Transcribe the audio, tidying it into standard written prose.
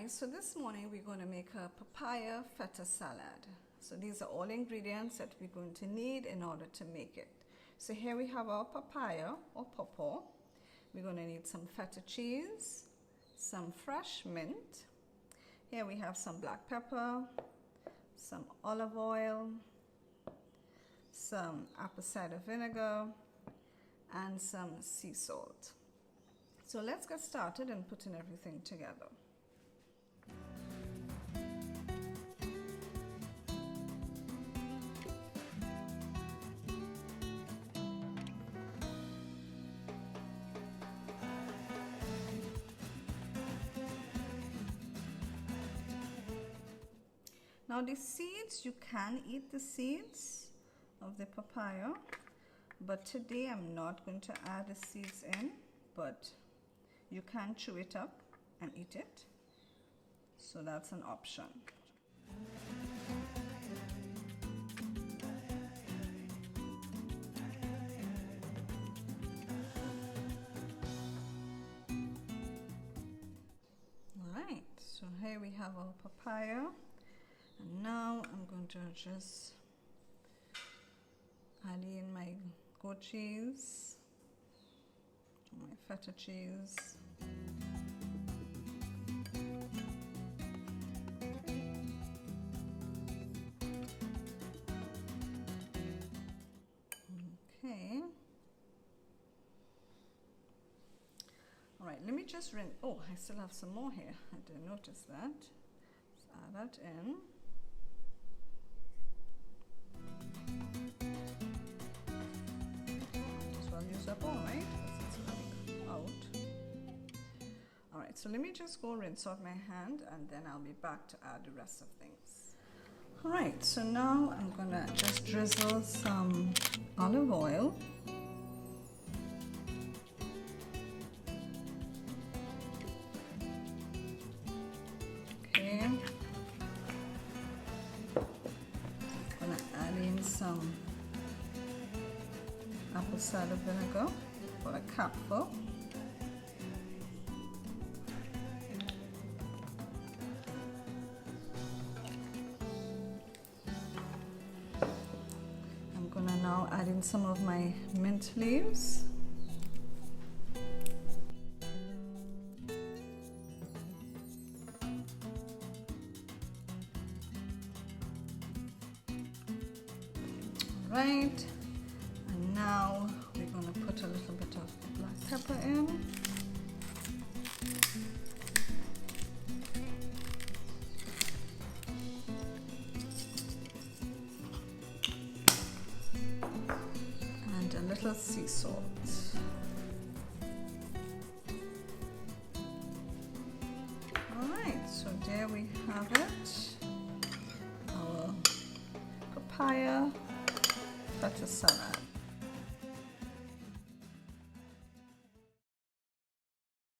guys, so this morning we're going to make a papaya feta salad. So these are all ingredients that we're going to need in order to make it. So here we have our papaya or pawpaw. We're going to need some feta cheese, some fresh mint. Here we have some black pepper, some olive oil, some apple cider vinegar, and some sea salt. So let's get started and putting everything together. Now the seeds, you can eat the seeds of the papaya, but today I'm not going to add the seeds in, but you can chew it up and eat it. So that's an option. Alright, so here we have our papaya. And now I'm going to just add in my goat cheese, my feta cheese, okay. All right, let me just rinse. Oh, I still have some more here. I didn't notice that. Let's add that in. Up all right, it's running out. All right, so let me just go rinse out my hand and then I'll be back to add the rest of things. All right, so now I'm gonna just drizzle some olive oil. Okay, I'm gonna add in some apple cider vinegar for a cupful. I'm gonna now add in some of my mint leaves. All right. Now we're going to put a little bit of black pepper in. And a little sea salt. Alright, so there we have it. Our papaya feta salad.